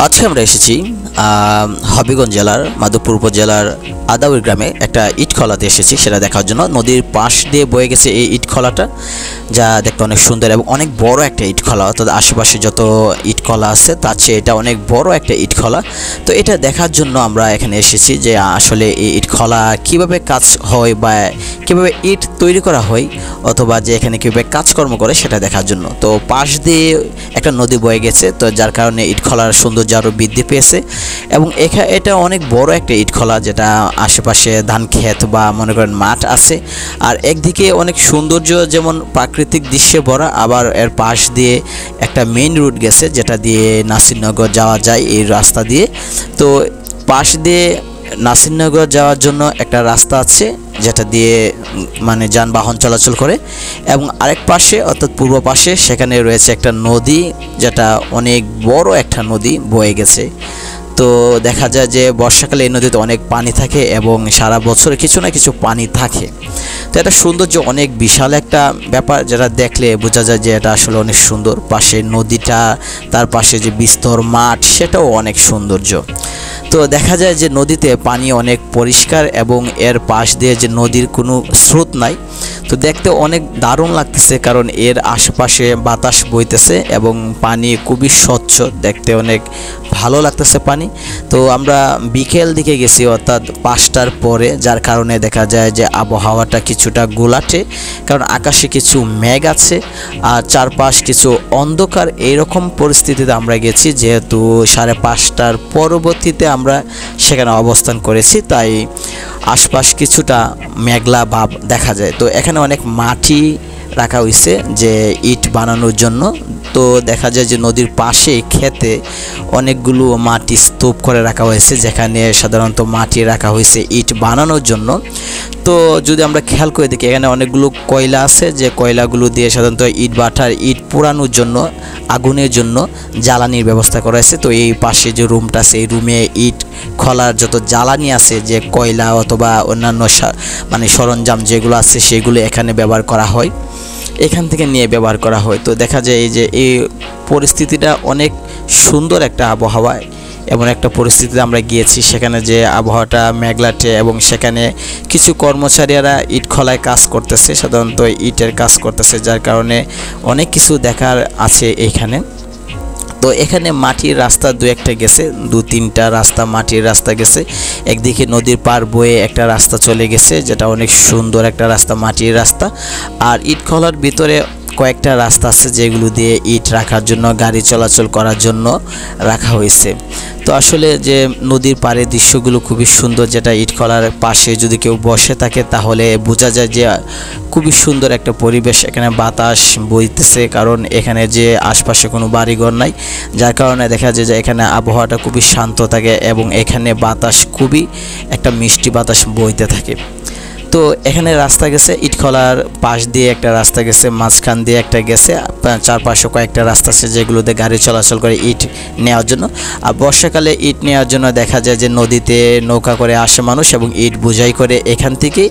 আজকে আমরা এসেছি হবিগঞ্জ জেলার মাধবপুর উপজেলার আদাউর গ্রামে একটা ইটখলাতে এসেছি সেটা দেখার জন্য। নদীর পাশ দিয়ে বয়ে গেছে এই ইটখলাটা, যা দেখতে অনেক সুন্দর এবং অনেক বড় একটা ইটখলা। অর্থাৎ আশেপাশে যত ইটখলা আছে তার চেয়ে এটা অনেক বড় একটা ইটখলা। তো এটা দেখার জন্য আমরা এখানে এসেছি যে আসলে এই ইটখলা কীভাবে কাজ হয় বা কীভাবে ইট তৈরি করা হয়, অথবা যে এখানে কীভাবে কাজকর্ম করে সেটা দেখার জন্য। তো পাশ দিয়ে একটা নদী বয়ে গেছে, তো যার কারণে ইটখলার সৌন্দর্য আরও বৃদ্ধি পেয়েছে। এবং এটা অনেক বড় একটা ইটখলা, যেটা আশেপাশে ধান ক্ষেত বা মনে করেন মাঠ আছে। আর একদিকে অনেক সৌন্দর্য, যেমন প্রাকৃতিক দৃশ্যে ভরা, আবার এর পাশ দিয়ে একটা মেইন রুট গেছে যেটা দিয়ে নাসিরনগর যাওয়া যায় এই রাস্তা দিয়ে। তো পাশ দিয়ে নাসিরনগর যাওয়ার জন্য একটা রাস্তা আছে যেটা দিয়ে মানে যানবাহন চলাচল করে, এবং আরেক পাশে অর্থাৎ পূর্ব পাশে সেখানে রয়েছে একটা নদী, যেটা অনেক বড় একটা নদী বয়ে গেছে। তো দেখা যায় যে বর্ষাকালে এই নদীতে অনেক পানি থাকে এবং সারা বছর কিছু না কিছু পানি থাকে। তো এটা সৌন্দর্য অনেক বিশাল একটা ব্যাপার, যেটা দেখলে বোঝা যায় যে এটা আসলে অনেক সুন্দর। পাশে নদীটা, তার পাশে যে বিস্তর মাঠ, সেটাও অনেক সৌন্দর্য। তো দেখা যায় যে নদীতে পানি অনেক পরিষ্কার এবং এর পাশ দিয়ে যে নদীর কোনো স্রোত নাই। তো দেখতে অনেক দারুণ লাগতেছে, কারণ এর আশেপাশে বাতাস বইতেছে এবং পানি খুবই স্বচ্ছ, দেখতে অনেক ভালো লাগতেছে পানি। তো আমরা বিকেল দিকে গেছি, অর্থাৎ 5টার পরে, যার কারণে দেখা যায় যে আবহাওয়াটা কিছুটা গোলাটে, কারণ আকাশে কিছু মেঘ আছে আর চারপাশ কিছু অন্ধকার। এইরকম পরিস্থিতিতে আমরা গেছি, যেহেতু 5:30টার পরবর্তীতে আমরা সেখানে অবস্থান করেছি, তাই আশপাশ কিছুটা মেঘলা ভাব দেখা যায়। তো এখানে অনেক মাটি রাখা হয়েছে যে ইট বানানোর জন্য। তো দেখা যায় যে নদীর পাশে খেতে অনেকগুলো মাটি স্তূপ করে রাখা হয়েছে, যেখানে সাধারণত মাটি রাখা হয়েছে ইট বানানোর জন্য। তো যদি আমরা খেয়াল করে দেখি, এখানে অনেকগুলো কয়লা আছে, যে কয়লাগুলো দিয়ে সাধারণত ইট ভাটার ইট পোড়ানোর জন্য, আগুনের জন্য জ্বালানির ব্যবস্থা করা হয়েছে। তো এই পাশে যে রুমটা আছে, এই রুমে ইট খোলার যত জ্বালানি আছে, যে কয়লা অথবা অন্যান্য মানে সরঞ্জাম যেগুলো আছে, সেগুলো এখানে ব্যবহার করা হয়, এখান থেকে নিয়ে ব্যবহার করা হয়। তো দেখা যায় এই যে এই পরিস্থিতিটা অনেক সুন্দর একটা আবহাওয়া, এমন একটা পরিস্থিতিতে আমরা গিয়েছি, সেখানে যে আবহাওয়াটা মেঘলাটে এবং সেখানে কিছু কর্মচারীরা ইট খোলায় কাজ করতেছে, সাধারণত ইটের কাজ করতেছে, যার কারণে অনেক কিছু দেখার আছে এইখানে। তো এখানে মাটির রাস্তা একটা গেছে, 2-3টা রাস্তা মাটির রাস্তা গেছে। একদিকে নদীর পার বয়ে একটা রাস্তা চলে গেছে, যেটা অনেক সুন্দর একটা রাস্তা, মাটির রাস্তা। আর ইট খোলার ভিতরে কয়েকটা রাস্তা আছে যেগুলো দিয়ে ইট রাখার জন্য, গাড়ি চলাচল করার জন্য রাখা হয়েছে। তো আসলে যে নদীর পাড়ের দৃশ্যগুলো খুবই সুন্দর, যেটা ইটখলার পাশে যদি কেউ বসে থাকে তাহলে বোঝা যায় যে খুবই সুন্দর একটা পরিবেশ। এখানে বাতাস বইতেছে, কারণ এখানে যে আশপাশে কোনো বাড়িঘর নাই, যার কারণে দেখা যায় যে এখানে আবহাওয়াটা খুবই শান্ত থাকে এবং এখানে বাতাস খুবই একটা মিষ্টি বাতাস বইতে থাকে। তো এখানে রাস্তা গেছে, ইটখলার পাশ দিয়ে একটা রাস্তা গেছে, মাঝখান দিয়ে একটা গেছে, চারপাশে কয়েকটা রাস্তা আছে যেগুলোতে গাড়ি চলাচল করে ইট নেওয়ার জন্য। আর বর্ষাকালে ইট নেওয়ার জন্য দেখা যায় যে নদীতে নৌকা করে আসে মানুষ এবং ইট বোঝাই করে এখান থেকে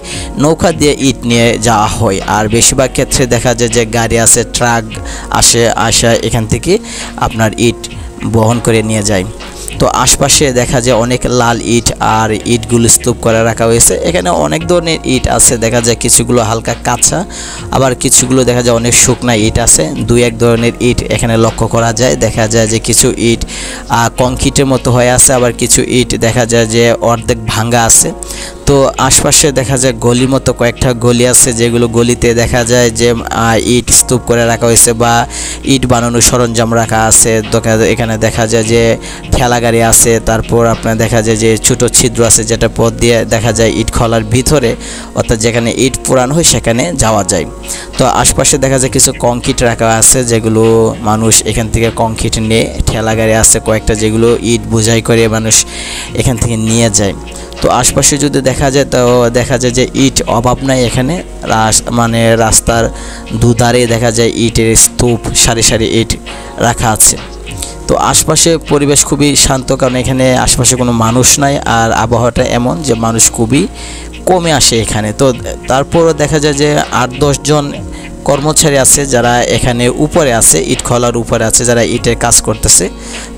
নৌকা দিয়ে ইট নিয়ে যাওয়া হয়। আর বেশিরভাগ ক্ষেত্রে দেখা যায় যে গাড়ি আছে, ট্রাক আসা এখান থেকে আপনার ইট বহন করে নিয়ে যায়। তো আশপাশে দেখা যায় অনেক লাল ইট, আর ইটগুলো স্তূপ করে রাখা হয়েছে। এখানে অনেক ধরনের ইট আছে, দেখা যায় কিছুগুলো হালকা কাঁচা, আবার কিছুগুলো দেখা যায় অনেক শুকনা ইট আছে। 2-1 ধরনের ইট এখানে লক্ষ্য করা যায়। দেখা যায় যে কিছু ইট কংক্রিটের মতো হয়ে আছে, আবার কিছু ইট দেখা যায় যে অর্ধেক ভাঙা আছে। তো আশপাশে দেখা যায় গলির মতো কয়েকটা গলি আছে, যেগুলো গলিতে দেখা যায় যে ইট স্তূপ করে রাখা হয়েছে বা ইট বানানোর সরঞ্জাম রাখা আছে। এখানে দেখা যায় যে ঠেলা গাড়ি আছে, তারপর আপনার দেখা যায় যে ছোটো ছিদ্র আছে, যেটা পথ দিয়ে দেখা যায় ইট খোলার ভিতরে, অর্থাৎ যেখানে ইট পোড়ানো হয় সেখানে যাওয়া যায়। তো আশপাশে দেখা যায় কিছু কংক্রিট রাখা আছে, যেগুলো মানুষ এখান থেকে কংক্রিট নিয়ে, ঠেলা গাড়ি আছে কয়েকটা, যেগুলো ইট বোঝাই করে মানুষ এখান থেকে নিয়ে যায়। তো আশপাশে যদি দেখা যায়, তো দেখা যায় যে ইট অভাব নাই এখানে, মানে রাস্তার দুধারে দেখা যায় ইটের স্তূপ, সারি সারি ইট রাখা আছে। তো আশপাশে পরিবেশ খুবই শান্ত, কারণ এখানে আশপাশে কোনো মানুষ নাই, আর আবহাওয়াটা এমন যে মানুষ খুবই কমে আসে এখানে। তো তারপরও দেখা যায় যে 8-10 জন কর্মচারী আছে যারা এখানে উপরে আছে, ইট খোলার উপরে আছে, যারা ইটের কাজ করতেছে।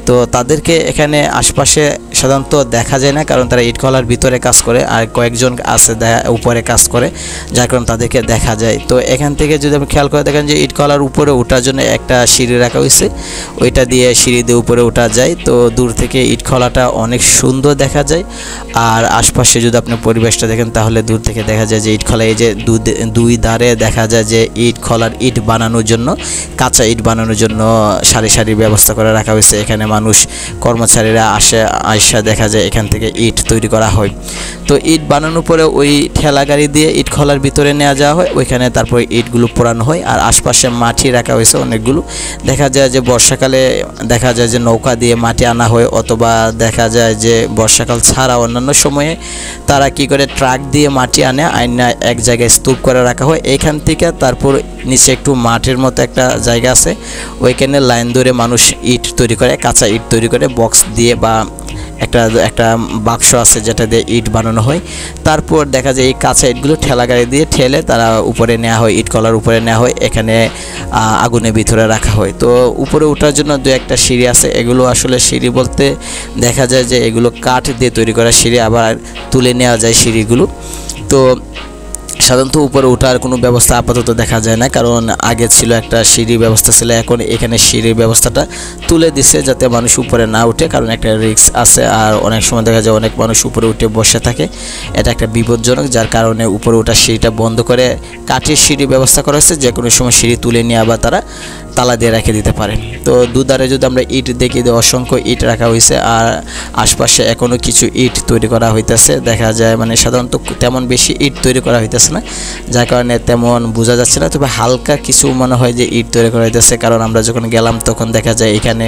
তো তাদেরকে এখানে আশপাশে সাধারণত দেখা যায় না, কারণ তারা ইট খোলার ভিতরে কাজ করে, আর কয়েকজন আছে উপরে কাজ করে, যার কারণে তাদেরকে দেখা যায়। তো এখান থেকে যদি আপনি খেয়াল করে দেখেন যে ইট খোলার উপরে ওঠার জন্য একটা সিঁড়ি রাখা হয়েছে, ওইটা দিয়ে সিঁড়ি দিয়ে উপরে ওঠা যায়। তো দূর থেকে ইট খোলাটা অনেক সুন্দর দেখা যায়। আর আশপাশে যদি আপনি পরিবেশটা দেখেন তাহলে দূর থেকে দেখা যায় যে ইট খোলা, এই যে দুই ধারে দেখা যায় যে ইট খোলার ইট বানানোর জন্য, কাঁচা ইট বানানোর জন্য সারি সারি ব্যবস্থা করে রাখা হয়েছে। এখানে মানুষ কর্মচারীরা আসা দেখা যায় এখান থেকে ইট তৈরি করা হয়। তো ইট বানানোর পরে ওই ঠেলা গাড়ি দিয়ে ইট খোলার ভিতরে নেওয়া যাওয়া হয়, ওইখানে তারপরে ইটগুলো পোড়ানো হয়। আর আশপাশে মাটি রাখা হয়েছে অনেকগুলো। দেখা যায় যে বর্ষাকালে দেখা যায় যে নৌকা দিয়ে মাটি আনা হয়, অথবা দেখা যায় যে বর্ষাকাল ছাড়া অন্যান্য সময়ে তারা কি করে ট্রাক দিয়ে মাটি আনে, আইনা এক জায়গায় স্তূপ করে রাখা হয়। এইখান থেকে তারপর নিচে একটু মাঠের মতো একটা জায়গা আছে, ওইখানে লাইন ধরে মানুষ ইট তৈরি করে, কাঁচা ইট তৈরি করে বক্স দিয়ে, বা একটা বাক্স আছে যেটা দিয়ে ইট বানানো হয়। তারপর দেখা যায় এই কাঁচা ইটগুলো ঠেলা গাড়ি দিয়ে ঠেলে তারা উপরে নেওয়া হয়, ইট কলার উপরে নেওয়া হয়, এখানে আগুনের ভিতরে রাখা হয়। তো উপরে ওঠার জন্য দু একটা সিঁড়ি আছে, এগুলো আসলে সিঁড়ি বলতে দেখা যায় যে এগুলো কাঠ দিয়ে তৈরি করা সিঁড়ি, আবার তুলে নেওয়া যায় সিঁড়িগুলো। তো সাধারণত উপরে ওঠার কোনো ব্যবস্থা আপাতত দেখা যায় না, কারণ আগে ছিল একটা সিঁড়ির ব্যবস্থা ছিল, এখন এখানে সিঁড়ির ব্যবস্থাটা তুলে দিছে যাতে মানুষ উপরে না উঠে, কারণ একটা রিস্ক আছে। আর অনেক সময় দেখা যায় অনেক মানুষ উপরে উঠে বসে থাকে, এটা একটা বিপজ্জনক, যার কারণে উপরে ওঠার সিঁড়িটা বন্ধ করে কাঠের সিঁড়ির ব্যবস্থা করা হয়েছে, যে কোনো সময় সিঁড়ি তুলে নিয়ে আবার তারা তালা দিয়ে রেখে দিতে পারে। তো দুধারে যদি আমরা ইট দেখি, অসংখ্য ইট রাখা হয়েছে, আর আশপাশে এখনও কিছু ইট তৈরি করা হইতেছে। দেখা যায় মানে সাধারণত তেমন বেশি ইট তৈরি করা হইতেছে না, যার কারণে তেমন বোঝা যাচ্ছে না, তবে হালকা কিছু মনে হয় যে ইট তৈরি করা হইতেছে। কারণ আমরা যখন গেলাম তখন দেখা যায় এখানে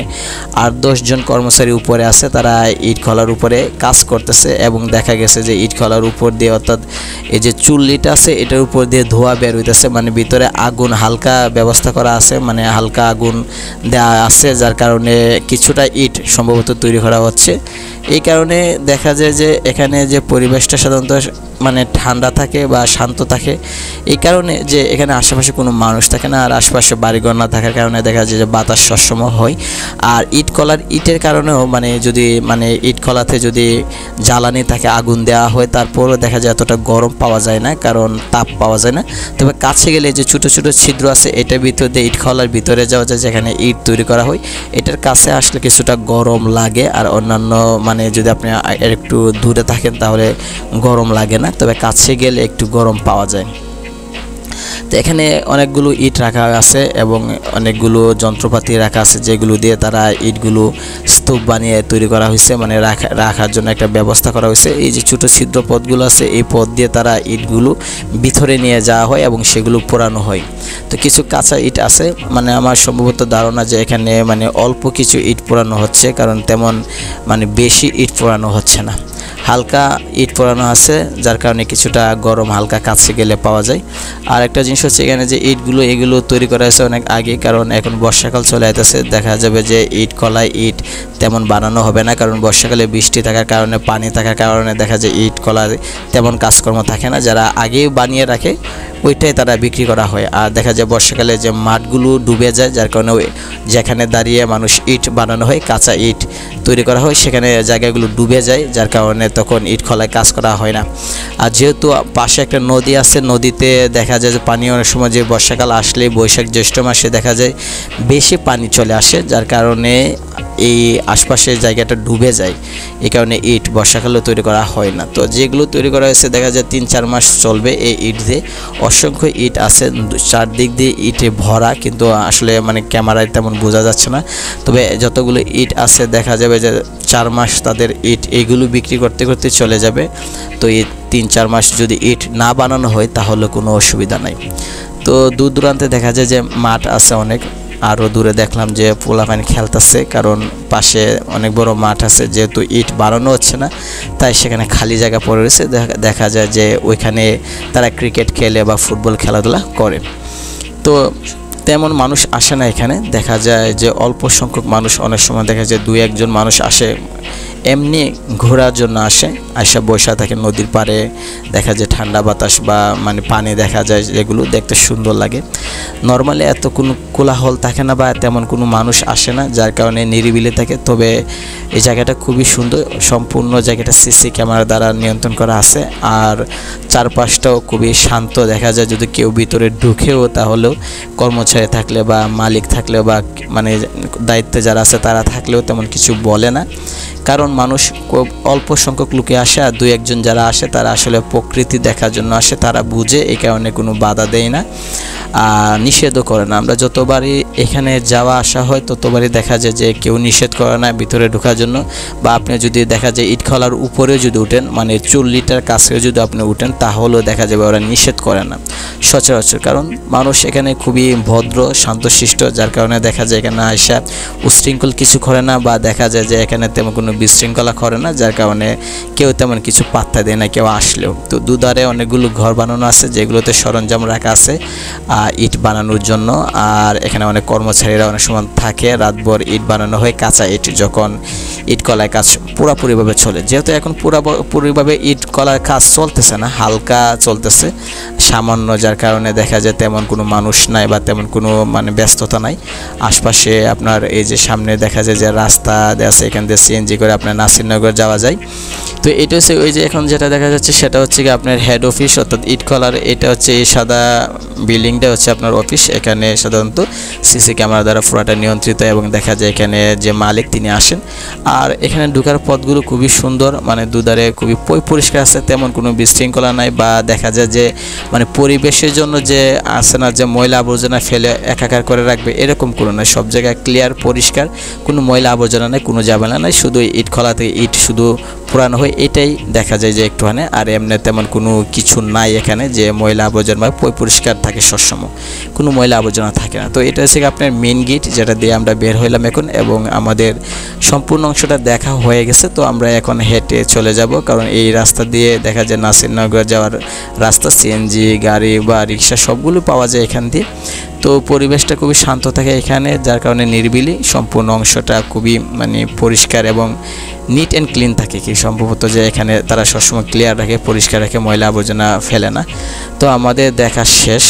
8-10 জন কর্মচারী উপরে আছে, তারা ইট খোলার উপরে কাজ করতেছে, এবং দেখা গেছে যে ইট খোলার উপর দিয়ে, অর্থাৎ এই যে চুল্লিটা আছে এটার উপর দিয়ে ধোঁয়া বের হইতেছে, মানে ভিতরে আগুন হালকা ব্যবস্থা করা আছে, মানে হালকা আগুন দেওয়া আছে, যার কারণে কিছুটা ইট সম্ভবত তৈরি করা হচ্ছে। এই কারণে দেখা যায় যে এখানে যে পরিবেশটা সাধারণত মানে ঠান্ডা থাকে বা শান্ত থাকে, এই কারণে যে এখানে আশেপাশে কোনো মানুষ থাকে না, আর আশেপাশে বাড়িঘর না থাকার কারণে দেখা যায় যে বাতাস সবসময় হয়। আর ইট কলার ইটের কারণেও মানে যদি মানে ইট কলাতে যদি জ্বালানি থাকে, আগুন দেওয়া হয়, তারপরও দেখা যায় এতটা গরম পাওয়া যায় না, কারণ তাপ পাওয়া যায় না। তবে কাছে গেলে যে ছোটো ছোটো ছিদ্র আছে, এটার ভিতর দিয়ে ইট কলার ভিতরে যাওয়া যায়, যেখানে ইট তৈরি করা হয়, এটার কাছে আসলে কিছুটা গরম লাগে। আর অন্যান্য মানে যদি আপনি একটু দূরে থাকেন তাহলে গরম লাগে না, তবে কাছে গেলে একটু গরম পাওয়া যায়। তো এখানে অনেকগুলো ইট রাখা আছে এবং অনেকগুলো যন্ত্রপাতি রাখা আছে, যেগুলো দিয়ে তারা ইটগুলো স্তূপ বানিয়ে তৈরি করা হয়েছে, মানে রাখার জন্য একটা ব্যবস্থা করা হয়েছে। এই যে ছোটো ছিদ্র পথগুলো আছে, এই পথ দিয়ে তারা ইটগুলো ভিতরে নিয়ে যাওয়া হয় এবং সেগুলো পোড়ানো হয়। তো কিছু কাঁচা ইট আছে, মানে আমার সম্ভবত ধারণা যে এখানে মানে অল্প কিছু ইট পোড়ানো হচ্ছে, কারণ তেমন মানে বেশি ইট পোড়ানো হচ্ছে না, হালকা ইট পোড়ানো আছে, যার কারণে কিছুটা গরম হালকা কাছে গেলে পাওয়া যায়। আর একটা জিনিস হচ্ছে এখানে যে ইটগুলো, এগুলো তৈরি করা হয়েছে অনেক আগে, কারণ এখন বর্ষাকাল চলে আসতেছে, দেখা যাবে যে ইট কলায় ইট তেমন বানানো হবে না, কারণ বর্ষাকালে বৃষ্টি থাকার কারণে, পানি থাকার কারণে দেখা যায় ইট কলার তেমন কাজকর্ম থাকে না, যারা আগেই বানিয়ে রাখে ওইটাই তারা বিক্রি করা হয়। আর দেখা যায় বর্ষাকালে যে মাঠগুলো ডুবে যায়, যার কারণে যেখানে দাঁড়িয়ে মানুষ ইট বানানো হয়, কাঁচা ইট তৈরি করা হয়, সেখানে জায়গাগুলো ডুবে যায়, যার কারণে তখন ইট খোলায় কাজ করা হয় না। আর যেহেতু পাশে একটা নদী আছে, নদীতে দেখা যায় যে পানি অনেক সময় যে বর্ষাকাল আসলে বৈশাখ জ্যৈষ্ঠ মাসে দেখা যায় বেশি পানি চলে আসে, যার কারণে এই আশপাশের জায়গাটা ডুবে যায়, এই কারণে ইট বর্ষাকালে তৈরি করা হয় না। তো যেগুলো তৈরি করা হয়েছে দেখা যায় 3-4 মাস চলবে এই ইট দিয়ে। অসংখ্য ইট আছে, চারদিক দিয়ে ইটে ভরা, কিন্তু আসলে মানে ক্যামেরায় তেমন বোঝা যাচ্ছে না, তবে যতগুলো ইট আছে দেখা যাবে যে 4 মাস তাদের ইট এইগুলো বিক্রি করতে করতে চলে যাবে। তো এই 3-4 মাস যদি ইট না বানানো হয় তাহলে কোনো অসুবিধা নাই। তো দূর দূরান্তে দেখা যায় যে মাঠ আছে অনেক, আরও দূরে দেখলাম যে পোলাপানি খেলতেছে, কারণ পাশে অনেক বড় মাঠ আছে, যেহেতু ইট বানানো হচ্ছে না তাই সেখানে খালি জায়গা পড়ে রয়েছে, দেখা যায় যে ওইখানে তারা ক্রিকেট খেলে বা ফুটবল খেলাধুলা করে। তো তেমন মানুষ আসে না এখানে, দেখা যায় যে অল্প সংখ্যক মানুষ, অনেক সময় দেখা যায় 2-1 জন মানুষ আসে, এমনি ঘোরার জন্য আসে। আইসা বসা থাকে নদীর পাড়ে, দেখা যায় ঠান্ডা বাতাস বা মানে পানি দেখা যায়, যেগুলো দেখতে সুন্দর লাগে। নর্মালি এত কোনো কোলাহল থাকে না বা তেমন কোনো মানুষ আসে না, যার কারণে নিরিবিলি থাকে। তবে এই জায়গাটা খুবই সুন্দর, সম্পূর্ণ জায়গাটা সিসি ক্যামেরা দ্বারা নিয়ন্ত্রণ করা আছে। আর চারপাশটাও খুবই শান্ত দেখা যায়। যদি কেউ ভিতরে ঢুকেও তাহলেও কর্মচারী থাকলে বা মালিক থাকলেও বা মানে দায়িত্বে যারা আছে তারা থাকলেও তেমন কিছু বলে না, কারণ মানুষ খুব অল্প সংখ্যক লোকে আসে। আর দুই একজন যারা আসে তারা আসলে প্রকৃতি দেখার জন্য আসে, তারা বুঝে, এই কারণে কোনো বাধা দেয় না, নিষেধও করে না। আমরা যতবারই এখানে যাওয়া আসা হয় ততবারই দেখা যায় যে কেউ নিষেধ করে না ভিতরে ঢোকার জন্য। বা আপনি যদি দেখা যায় ইটখলার উপরেও যদি উঠেন, মানে 40 কাছেও যদি আপনি উঠেন, তাহলেও দেখা যাবে ওরা নিষেধ করে না সচরাচর। কারণ মানুষ এখানে খুবই ভদ্র শান্তশিষ্ট, যার কারণে দেখা যায় এখানে আইসা উশৃঙ্খল কিছু করে না, বা দেখা যায় যে এখানে তেমন কোনো বিশৃঙ্খলা করে না, যার কারণে কেউ তেমন কিছু পাত্তা দেয় না কেউ আসলেও। তো দুধারে অনেকগুলো ঘর বানানো আছে যেগুলোতে সরঞ্জাম রাখা আছে ইট বানানোর জন্য। আর এখানে অনেক কর্মচারীরা অনেক সময় থাকে, রাতভর ইট বানানো হয়, কাঁচা ইট, যখন ইট কলার কাজ পুরোপুরিভাবে চলে। যেহেতু এখন পুরোপুরিভাবে ইট কলার কাজ চলতেছে না, হালকা চলতেছে সামান্য, যার কারণে দেখা যায় তেমন কোনো মানুষ নাই বা তেমন কোনো মানে ব্যস্ততা নাই আশপাশে। আপনার এই যে সামনে দেখা যায় যে রাস্তা আছে, এখান দিয়ে সিএনজি করে আপনার নাসিরনগর যাওয়া যায়। তো এটা হচ্ছে ওই যে এখন যেটা দেখা যাচ্ছে সেটা হচ্ছে কি আপনার হেড অফিস, অর্থাৎ ইটখলার। এটা হচ্ছে এই সাদা বিল্ডিংটা হচ্ছে আপনার অফিস। এখানে সাধারণত সিসি ক্যামেরা দ্বারা পুরাটা নিয়ন্ত্রিত, এবং দেখা যায় এখানে যে মালিক তিনি আসেন। আর এখানে ঢোকার পথগুলো খুবই সুন্দর, মানে দুধারে খুবই পরিষ্কার আছে, তেমন কোনো বিশৃঙ্খলা নাই। বা দেখা যায় যে মানে পরিবেশের জন্য যে আছে না যে ময়লা আবর্জনা ফেলে একাকার করে রাখবে, এরকম কোনো নয়। সব জায়গায় ক্লিয়ার পরিষ্কার, কোনো ময়লা আবর্জনা নেই, কোনো ঝামেলা নাই। শুধু ইটখলা থেকে ইট শুধু পুরানো হয়, এটাই দেখা যায় যে একটুখানি। আর এমনি তেমন কোনো কিছু নাই এখানে যে ময়লা আবর্জনা পরিষ্কার থাকে সবসময়, কোনো ময়লা আবর্জনা থাকে না। তো এটা হচ্ছে আপনার মেন গেট, যেটা দিয়ে আমরা বের হইলাম এখন, এবং আমাদের সম্পূর্ণ অংশটা দেখা হয়ে গেছে। তো আমরা এখন হেঁটে চলে যাব, কারণ এই রাস্তা দিয়ে দেখা যায় নাসিরনগর যাওয়ার রাস্তা, সিএনজি গাড়ি বা রিক্সা সবগুলো পাওয়া যায় এখান দিয়ে। তো পরিবেশটা খুবই শান্ত থাকে এখানে, যার কারণে নিরিবিলি, সম্পূর্ণ অংশটা খুবই মানে পরিষ্কার এবং নিট অ্যান্ড ক্লিন থাকে। কি সম্ভবত যে এখানে তারা সবসময় ক্লিয়ার রাখে, পরিষ্কার রাখে, ময়লা আবর্জনা ফেলে না। তো আমাদের দেখা শেষ।